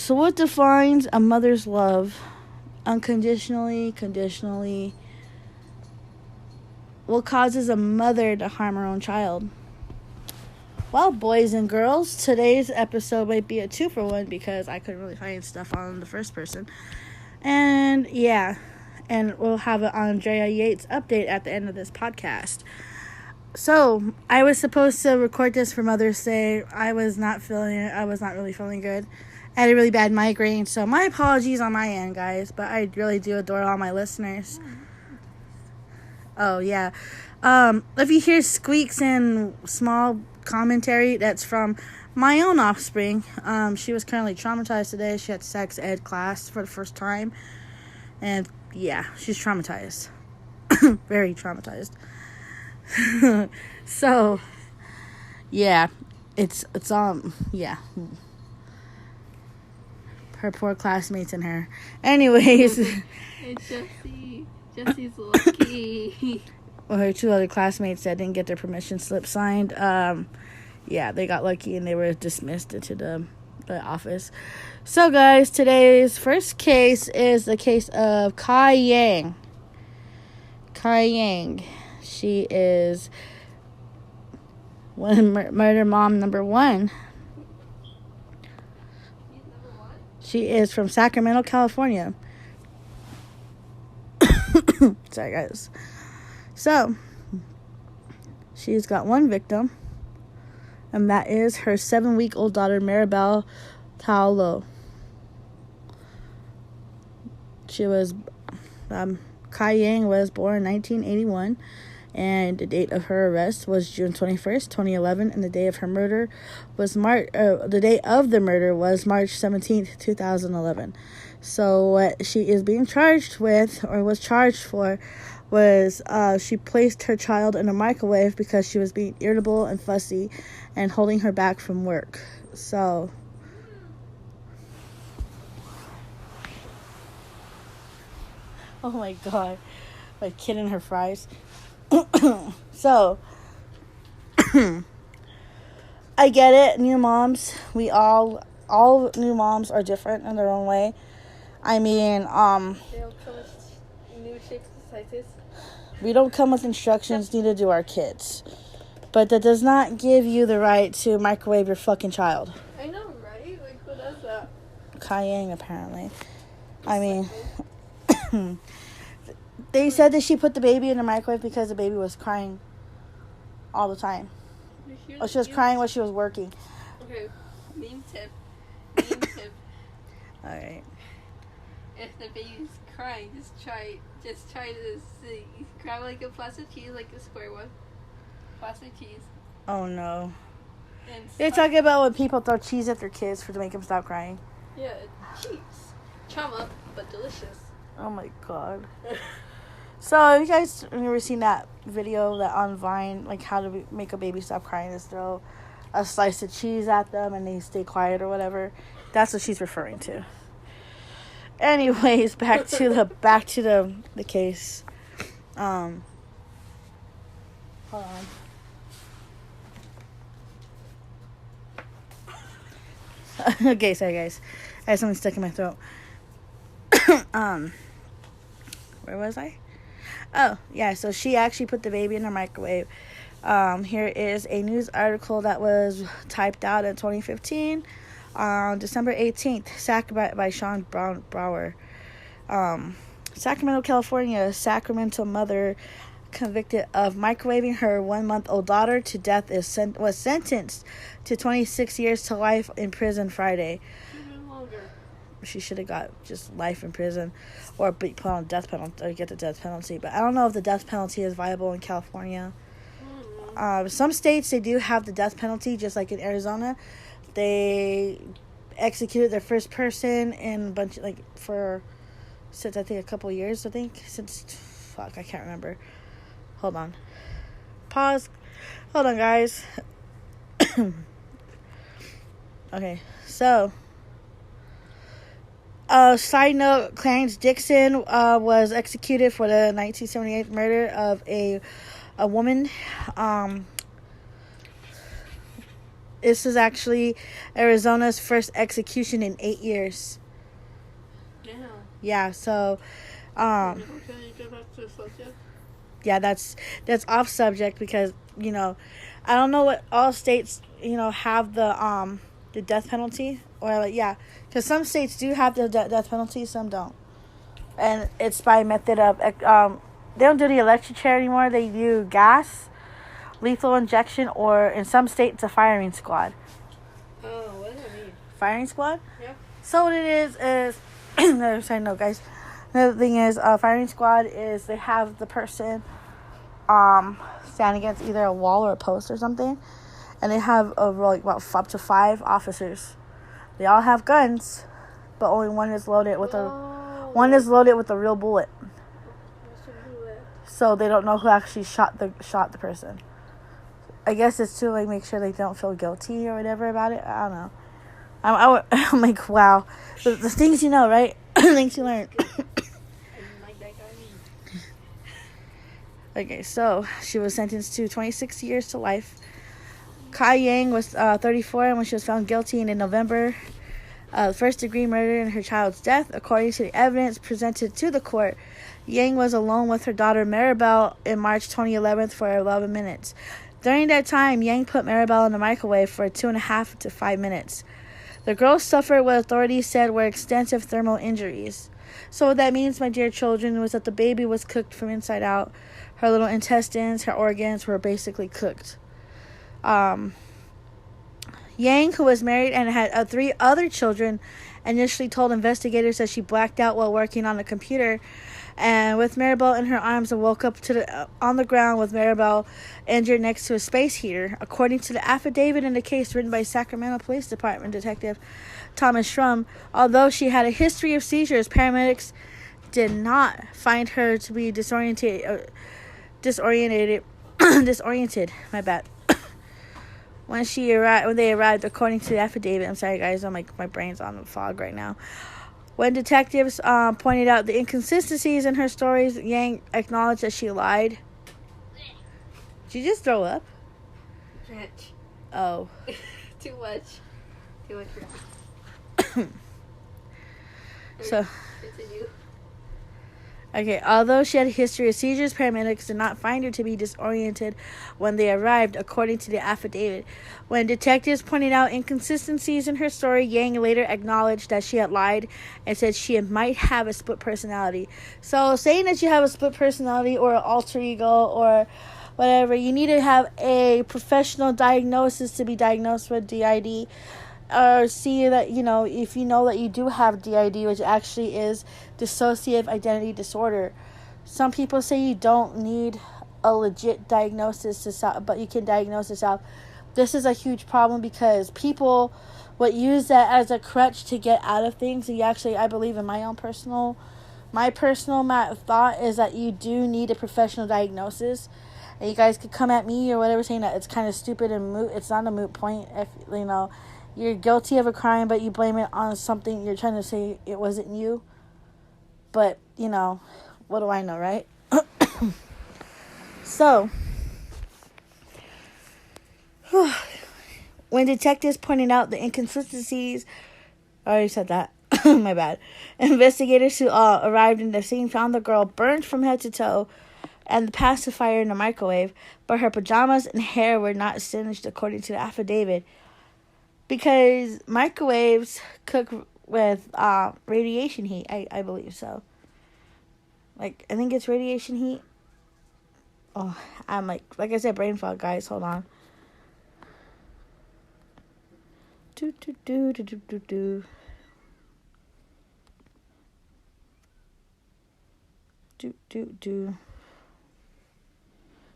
So what defines a mother's love? Unconditionally, conditionally. What causes a mother to harm her own child? Well, boys and girls, today's episode might be a 2-for-1 because I couldn't really find stuff on the first person. And yeah, and we'll have an Andrea Yates update at the end of this podcast. So, I was supposed to record this for Mother's Day. I was not really feeling good. I had a really bad migraine, so my apologies on my end, guys. But I really do adore all my listeners. Oh, yeah. If you hear squeaks and small commentary, that's from my own offspring. She was currently traumatized today. She had sex ed class for the first time. And, yeah, she's traumatized. Very traumatized. So, yeah. It's yeah. Her poor classmates and her. Anyways. It's Jesse's lucky. Well, her 2 other classmates that didn't get their permission slip signed, yeah, they got lucky and they were dismissed into the office. So, guys, today's first case is the case of Kai Yang. She is murder mom number 1. She is from Sacramento, California. Sorry, guys. So, she's got 1 victim, and that is her 7-week-old daughter, Maribel Taolo. Kai Yang was born in 1981, and the date of her arrest was June 21st, 2011, and the day of her murder was March 17th, 2011. So what she is being charged with, or was charged for, was she placed her child in a microwave because she was being irritable and fussy and holding her back from work. So, oh my god, my kid and her fries. So, I get it, new moms, all new moms are different in their own way. I mean, They don't come with new shapes and sizes. We don't come with instructions, neither do our kids. But that does not give you the right to microwave your fucking child. I know, right? Like, who does that? Kai Yang, apparently. I mean, they said that she put the baby in the microwave because the baby was crying all the time. Or she was crying while she was working. Okay, meme tip. Alright. If the baby's crying, just try to see. Grab like a plastic cheese, like a square one. Plastic cheese. Oh no. And They're talking about when people throw cheese at their kids to make them stop crying. Yeah, cheese. Trauma, but delicious. Oh my god. So, you guys have ever seen that video that on Vine, like how to make a baby stop crying is throw a slice of cheese at them and they stay quiet or whatever? That's what she's referring to. Anyways, back to the case. Hold on. Okay, sorry guys. I had something stuck in my throat. Where was I? Oh, yeah, so she actually put the baby in her microwave. Here is a news article that was typed out in 2015. December 18th, by Sean Brower. Sacramento, California, Sacramento mother convicted of microwaving her 1-month-old daughter to death was sentenced to 26 years to life in prison Friday. Even longer. She should have got just life in prison or be put on death penalty or get the death penalty. But I don't know if the death penalty is viable in California. Some states, they do have the death penalty, just like in Arizona. They executed their first person in a bunch, since I think a couple years, I can't remember. Hold on. Pause. Hold on, guys. Okay, so, side note, Clarence Dixon was executed for the 1978 murder of a woman. This is actually Arizona's first execution in 8 years. Yeah. Yeah, so Can you go back to the subject? yeah, that's off subject because, I don't know what all states, have the death penalty, or like, yeah, because some states do have the death penalty, some don't. And it's by method of they don't do the electric chair anymore. They do gas, lethal injection, or in some states a firing squad. Oh, what does that mean? Firing squad? Yeah. So what it is another side note, guys. Another thing is, firing squad is they have the person stand against either a wall or a post or something, and they have about up to 5 officers. They all have guns, but only one is loaded with a real bullet. So they don't know who actually shot the person. I guess it's to like make sure they don't feel guilty or whatever about it. I don't know. I'm like, wow, the things you know, right? Things you learn. Okay, so she was sentenced to 26 years to life. Kai Yang was 34, and when she was found guilty in November, first-degree murder in her child's death, according to the evidence presented to the court. Yang was alone with her daughter Maribel in March 2011 for 11 minutes. During that time, Yang put Maribel in the microwave for 2.5 to 5 minutes. The girl suffered what authorities said were extensive thermal injuries. So what that means, my dear children, was that the baby was cooked from inside out. Her little intestines, her organs were basically cooked. Yang, who was married and had 3 other children, initially told investigators that she blacked out while working on the computer, and with Maribel in her arms, and woke up on the ground with Maribel injured next to a space heater. According to the affidavit in the case written by Sacramento Police Department Detective Thomas Schrum, although she had a history of seizures, paramedics did not find her to be disoriented. My bad. When they arrived, according to the affidavit, I'm sorry guys, my brain's on the fog right now. When detectives pointed out the inconsistencies in her stories, Yang acknowledged that she lied. Did you just throw up? Oh. Too much. So. Continue. Okay, although she had a history of seizures, paramedics did not find her to be disoriented when they arrived, according to the affidavit. When detectives pointed out inconsistencies in her story, Yang later acknowledged that she had lied and said she might have a split personality. So, saying that you have a split personality or an alter ego or whatever, you need to have a professional diagnosis to be diagnosed with DID. Or see that, if you know that you do have DID, which actually is dissociative identity disorder. Some people say you don't need a legit diagnosis but you can diagnose yourself. This is a huge problem because people would use that as a crutch to get out of things. And I believe in my personal thought is that you do need a professional diagnosis. And you guys could come at me or whatever saying that it's kind of stupid and moot. It's not a moot point if, you're guilty of a crime, but you blame it on something. You're trying to say it wasn't you. But, what do I know, right? So, when detectives pointed out the inconsistencies, I already said that. My bad. Investigators who arrived in the scene found the girl burned from head to toe and the pacifier in the microwave, but her pajamas and hair were not singed, according to the affidavit. Because microwaves cook with radiation heat, I believe so. I think it's radiation heat. Oh, I'm like I said, brain fog, guys. Hold on.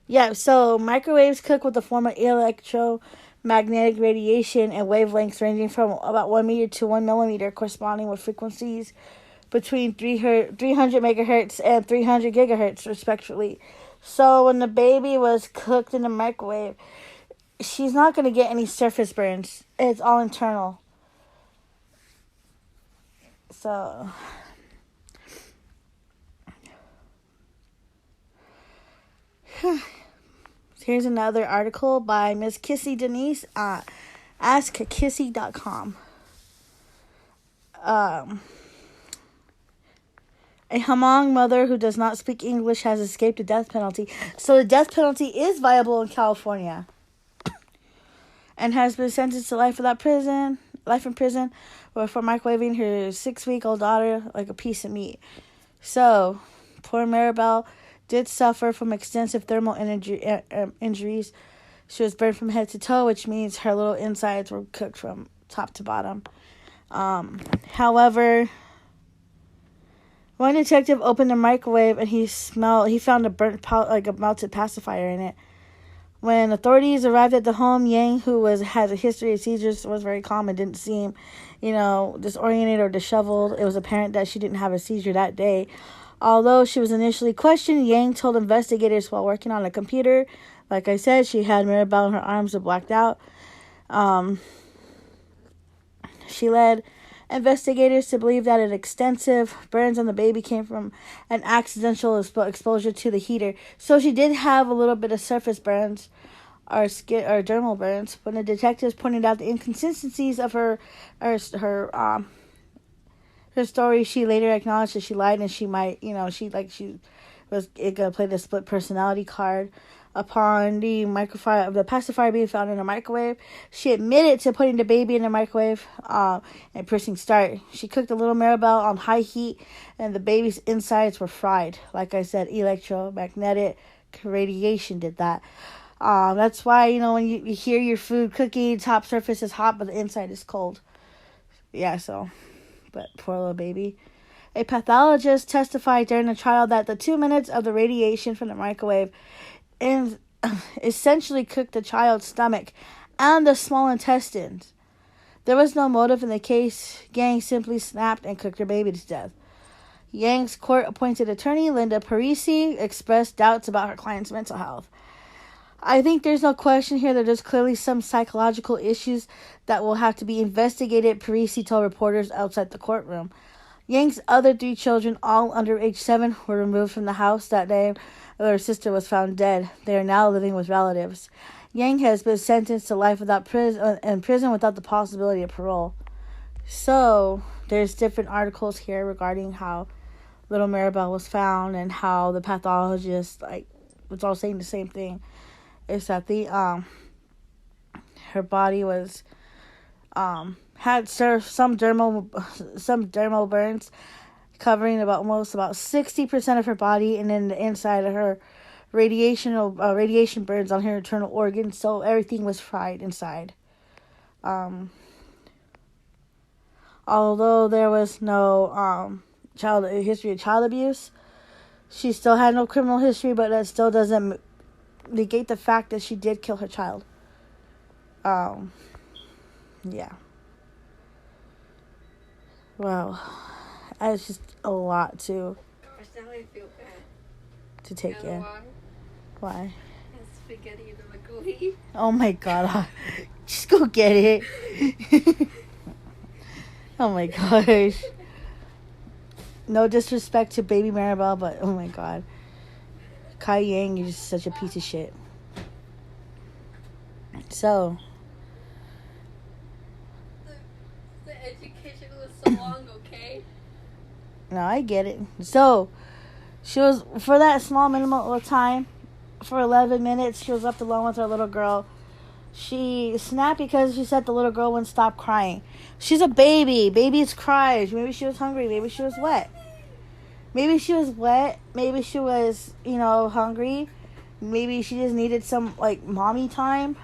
Yeah, so microwaves cook with a form of electromagnetic radiation and wavelengths ranging from about 1 meter to 1 millimeter, corresponding with frequencies between 300 megahertz and 300 gigahertz, respectively. So when the baby was cooked in the microwave, she's not going to get any surface burns. It's all internal. So here's another article by Miss Kissy Denise. AskKissy.com. A Hmong mother who does not speak English has escaped the death penalty. So the death penalty is viable in California. And has been sentenced to life in prison for microwaving her 6-week-old daughter like a piece of meat. So, poor Maribel did suffer from extensive thermal injuries. She was burned from head to toe, which means her little insides were cooked from top to bottom. However, one detective opened the microwave and he found a a melted pacifier in it. When authorities arrived at the home, Yang, who has a history of seizures, was very calm and didn't seem, disoriented or disheveled. It was apparent that she didn't have a seizure that day. Although she was initially questioned, Yang told investigators while working on a computer, like I said, she had Maribel and her arms were blacked out. She led investigators to believe that an extensive burns on the baby came from an accidental exposure to the heater. So she did have a little bit of surface burns or skin or dermal burns. When the detectives pointed out the inconsistencies of her story, she later acknowledged that she lied and she might, she was gonna play the split personality card. Upon the pacifier being found in a microwave, she admitted to putting the baby in the microwave and pressing start. She cooked the little Maribel on high heat, and the baby's insides were fried. Like I said, electromagnetic radiation did that. That's why, when you hear your food cooking, top surface is hot, but the inside is cold. Yeah, but poor little baby. A pathologist testified during the trial that the 2 minutes of the radiation from the microwave and essentially cooked the child's stomach and the small intestines. There was no motive in the case. Yang simply snapped and cooked her baby to death. Yang's court-appointed attorney, Linda Parisi, expressed doubts about her client's mental health. I think there's no question here that there's clearly some psychological issues that will have to be investigated, Parisi told reporters outside the courtroom. Yang's other 3 children, all under age 7, were removed from the house that day. Her sister was found dead. They are now living with relatives. Yang has been sentenced to life in prison without the possibility of parole. So, there's different articles here regarding how little Maribel was found and how the pathologist, was all saying the same thing. Is that her body was, had some dermal burns, covering about 60% of her body, and then the inside of her radiation burns on her internal organs, so everything was fried inside. Although there was no history of child abuse, she still had no criminal history, but that still doesn't negate the fact that she did kill her child. Yeah. Wow. It's just a lot to take in. Why? Spaghetti in the microwave. Oh my god. Just go get it. Oh my gosh. No disrespect to baby Maribel, but oh my god. Kai Yang, you're just such a piece of shit. So. The education was so long, okay? No, I get it. So, she was, for that small minimal time, for 11 minutes, she was left alone with her little girl. She snapped because she said the little girl wouldn't stop crying. She's a baby. Babies cry. Maybe she was hungry. Maybe she was wet. Maybe she was hungry. Maybe she just needed some, mommy time.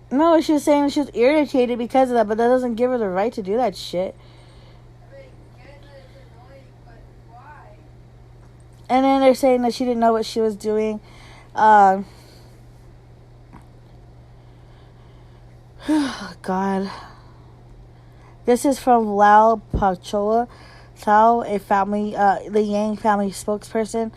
No, she was saying she was irritated because of that, but that doesn't give her the right to do that shit. And then they're saying that she didn't know what she was doing. God. This is from Lau Pachoa Tao, the Yang family spokesperson.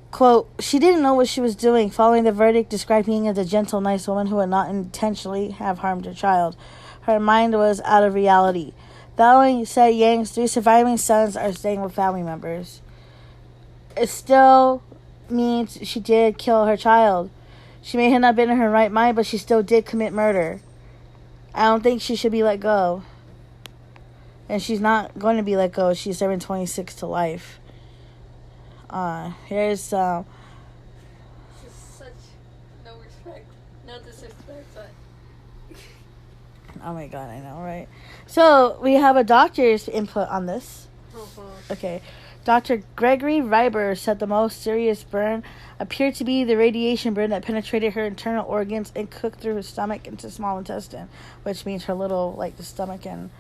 Quote, she didn't know what she was doing. Following the verdict, described Ying as a gentle, nice woman who would not intentionally have harmed her child. Her mind was out of reality. Following said Yang's 3 surviving sons are staying with family members. It's still means she did kill her child. She may have not been in her right mind, but she still did commit murder. I don't think she should be let go. And she's not going to be let go. She's serving 26 to life. Here's This is such no respect. No disrespect, but... Oh my god, I know, right? So, we have a doctor's input on this. Okay. Dr. Gregory Reiber said the most serious burn appeared to be the radiation burn that penetrated her internal organs and cooked through her stomach into small intestine, which means her little, like, the stomach and,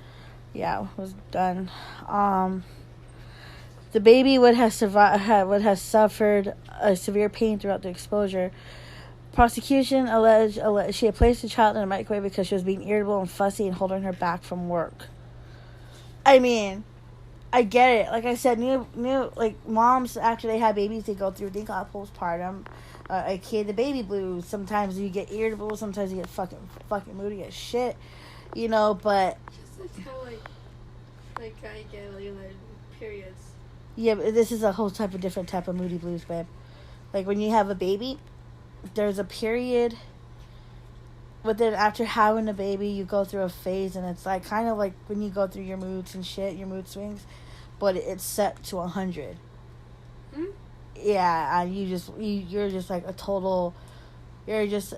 yeah, was done. The baby would have suffered a severe pain throughout the exposure. Prosecution alleged she had placed the child in a microwave because she was being irritable and fussy and holding her back from work. I mean, I get it. Like I said, like moms after they have babies, they go through postpartum, the baby blues. Sometimes you get irritable. Sometimes you get fucking moody as shit. You know, but just kind of like I get like periods. Yeah, but this is a whole different type of moody blues, babe. Like when you have a baby, there's a period. But then after having a baby, you go through a phase, and it's like kind of like when you go through your moods and shit, your mood swings, but it's set to 100. Yeah, you're just like you're just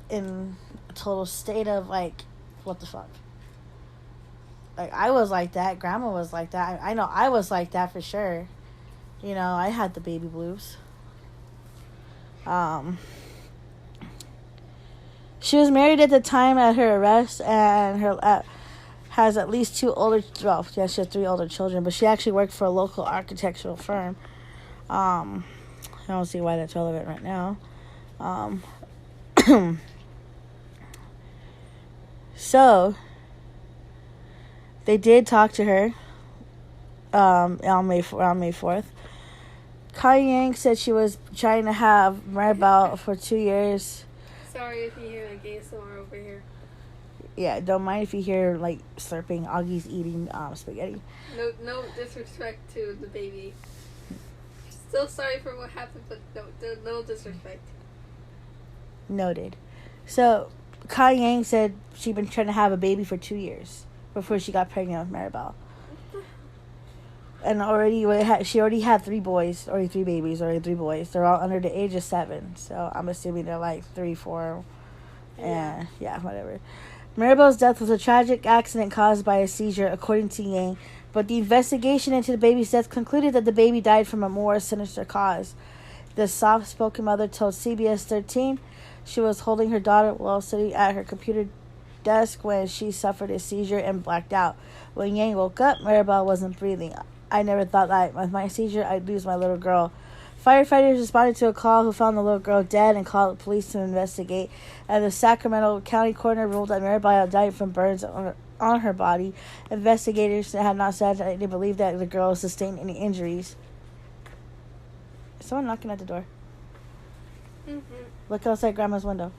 in a total state of like, what the fuck. Like I was like that, Grandma was like that. I know I was like that for sure. You know, I had the baby blues. She was married at the time at her arrest, and has at least she has 3 older children, but she actually worked for a local architectural firm. I don't see why that's relevant right now. So, they did talk to her on May 4th. Kai Yang said she was trying to have Maribel for 2 years. Sorry if you hear a gay somewhere over here. Yeah, don't mind if you hear like slurping. Augie's eating spaghetti. No disrespect to the baby. Still sorry for what happened, but no disrespect. Noted. So, Kai Yang said she'd been trying to have a baby for 2 years before she got pregnant with Maribel. And she already had 3 boys, or 3 babies, or 3 boys. They're all under the age of 7. So I'm assuming they're like 3, 4, and yeah, whatever. Maribel's death was a tragic accident caused by a seizure, according to Yang. But the investigation into the baby's death concluded that the baby died from a more sinister cause. The soft-spoken mother told CBS 13 she was holding her daughter while sitting at her computer desk when she suffered a seizure and blacked out. When Yang woke up, Maribel wasn't breathing. I never thought that with my seizure I'd lose my little girl. Firefighters responded to a call who found the little girl dead and called the police to investigate. And the Sacramento County coroner ruled that Maribel died from burns on her body. Investigators had not said that they believed that the girl sustained any injuries. Is someone knocking at the door? Mm-hmm. Look outside Grandma's window.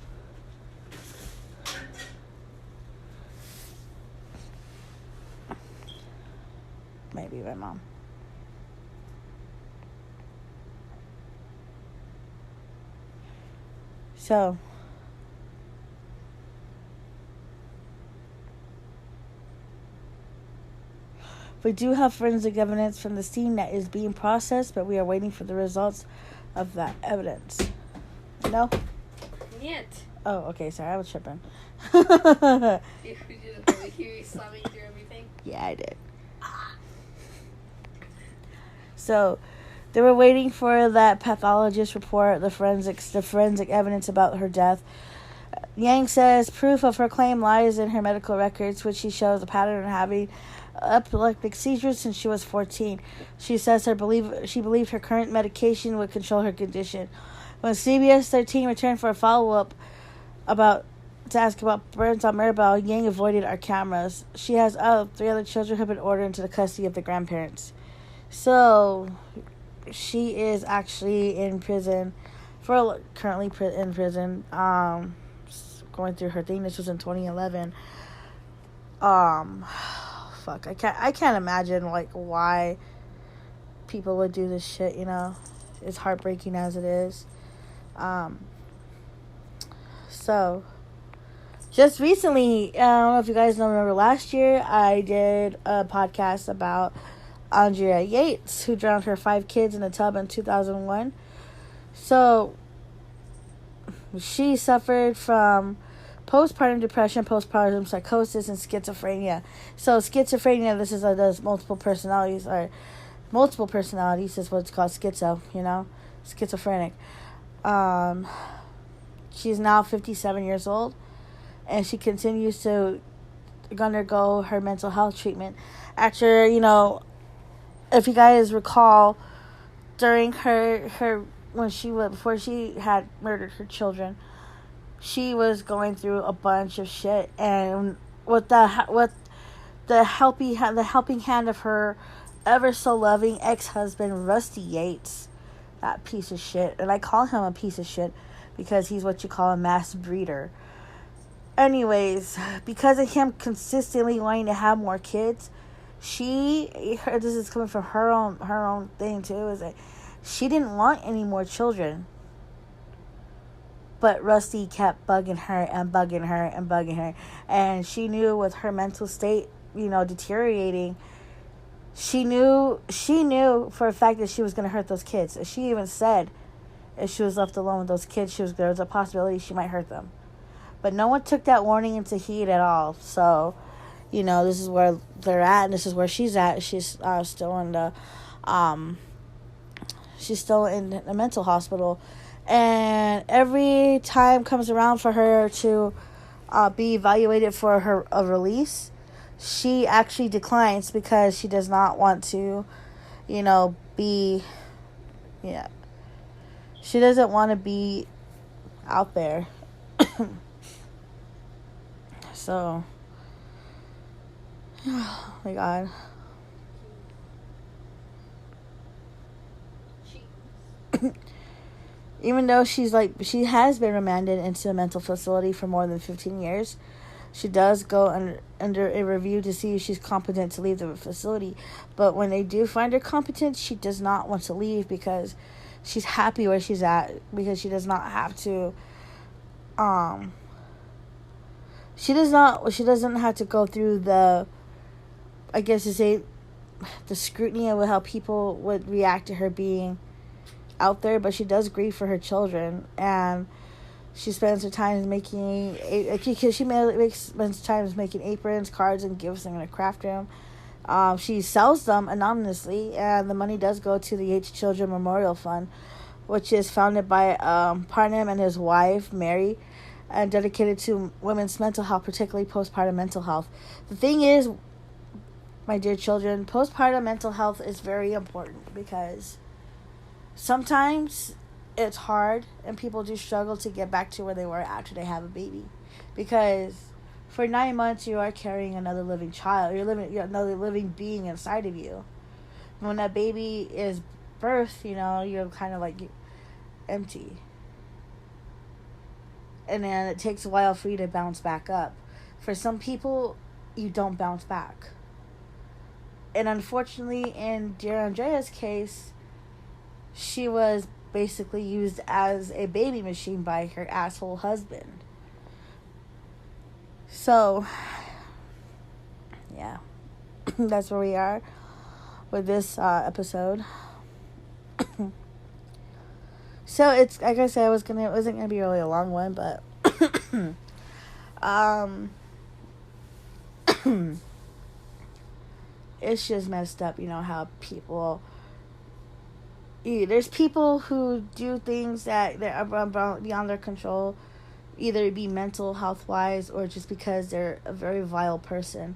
Maybe my mom. So, we do have forensic evidence from the scene that is being processed, but we are waiting for the results of that evidence. No? Yet. Oh, okay, sorry, I was tripping. You didn't hear you slamming through everything? Yeah, I did. So, they were waiting for that pathologist report, the forensic evidence about her death. Yang says proof of her claim lies in her medical records, which she shows a pattern of having epileptic seizures since she was 14. She says she believed her current medication would control her condition. When CBS 13 returned for a follow-up to ask about burns on Maribel, Yang avoided our cameras. She has 3 other children who have been ordered into the custody of the grandparents. So, she is actually in prison, currently in prison, going through her thing. This was in 2011. Fuck, I can't imagine, like, why people would do this shit, you know? It's heartbreaking as it is. So, just recently, I don't know if you guys remember last year, I did a podcast about Andrea Yates, who drowned her 5 kids in a tub in 2001. So, she suffered from postpartum depression, postpartum psychosis, and schizophrenia. So, schizophrenia, this is does multiple personalities, or multiple personalities is what's called schizo, schizophrenic. She's now 57 years old, and she continues to undergo her mental health treatment. After, if you guys recall, during her before she had murdered her children, she was going through a bunch of shit, and with the helping hand of her ever so loving ex-husband Rusty Yates, that piece of shit, and I call him a piece of shit because he's what you call a mass breeder. Anyways, because of him consistently wanting to have more kids, this is coming from her own thing too, is that she didn't want any more children. But Rusty kept bugging her and bugging her and bugging her. And she knew with her mental state, deteriorating, she knew for a fact that she was going to hurt those kids. She even said if she was left alone with those kids, there was a possibility she might hurt them. But no one took that warning into heed at all. So, this is where they're at, and this is where she's at. She's still in the mental hospital. And every time comes around for her to be evaluated for a release, she actually declines because she does not want to, she doesn't want to be out there. So, oh my God. Even though she has been remanded into a mental facility for more than 15 years, she does go under a review to see if she's competent to leave the facility. But when they do find her competent, she does not want to leave because she's happy where she's at, because she does not have to, she doesn't have to go through the scrutiny of how people would react to her being out there, but she does grieve for her children, and she spends her time making aprons, cards, and gifts in a craft room. She sells them anonymously, and the money does go to the Yates Children Memorial Fund, which is founded by Parnham and his wife Mary, and dedicated to women's mental health, particularly postpartum mental health. The thing is, my dear children, postpartum mental health is very important because sometimes it's hard and people do struggle to get back to where they were after they have a baby, because for 9 months you are carrying another living child. You're another living being inside of you. When that baby is birthed, you're kind of like empty, and then it takes a while for you to bounce back up. For some people, you don't bounce back, and unfortunately in dear Andrea's case, she was basically used as a baby machine by her asshole husband. So, yeah, that's where we are with this episode. So it's like I said, it wasn't gonna be really a long one, but it's just messed up, how people. There's people who do things that are beyond their control, either it be mental health wise or just because they're a very vile person.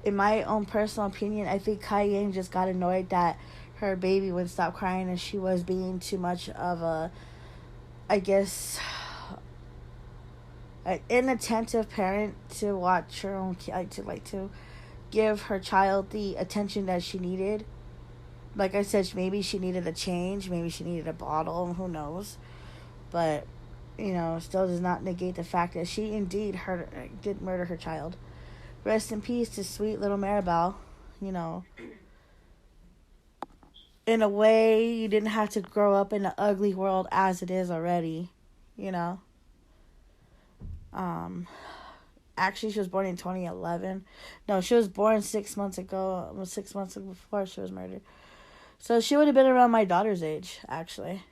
In my own personal opinion, I think Cayenne just got annoyed that her baby wouldn't stop crying, and she was being too much of an inattentive parent to watch her own kid, to give her child the attention that she needed. Like I said, maybe she needed a change, maybe she needed a bottle, who knows. But, still does not negate the fact that she indeed did murder her child. Rest in peace to sweet little Maribel, And in a way, you didn't have to grow up in the ugly world as it is already, you know. Actually, she was born in 2011. No, she was born 6 months ago. 6 months before she was murdered. So she would have been around my daughter's age, actually.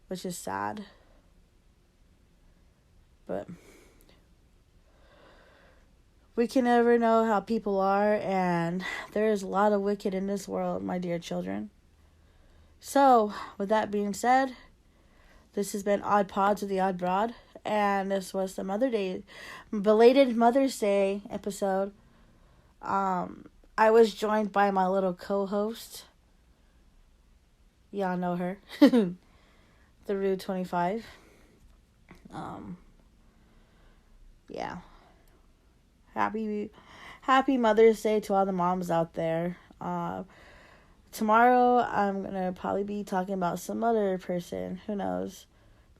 Which is sad. But we can never know how people are, and there is a lot of wicked in this world, my dear children. So, with that being said, this has been Odd Pods with the Odd Broad, and this was the belated Mother's Day episode. I was joined by my little co-host. Y'all know her. The Rude 25. Yeah. Happy Mother's Day to all the moms out there. Tomorrow I'm gonna probably be talking about some other person. Who knows?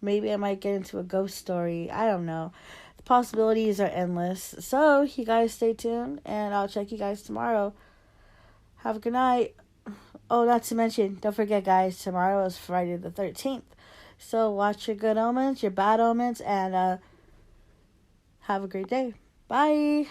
Maybe I might get into a ghost story. I don't know. The possibilities are endless. So you guys stay tuned, and I'll check you guys tomorrow. Have a good night. Oh, not to mention, don't forget, guys, tomorrow is Friday the 13th. So watch your good omens, your bad omens, and have a great day. Bye.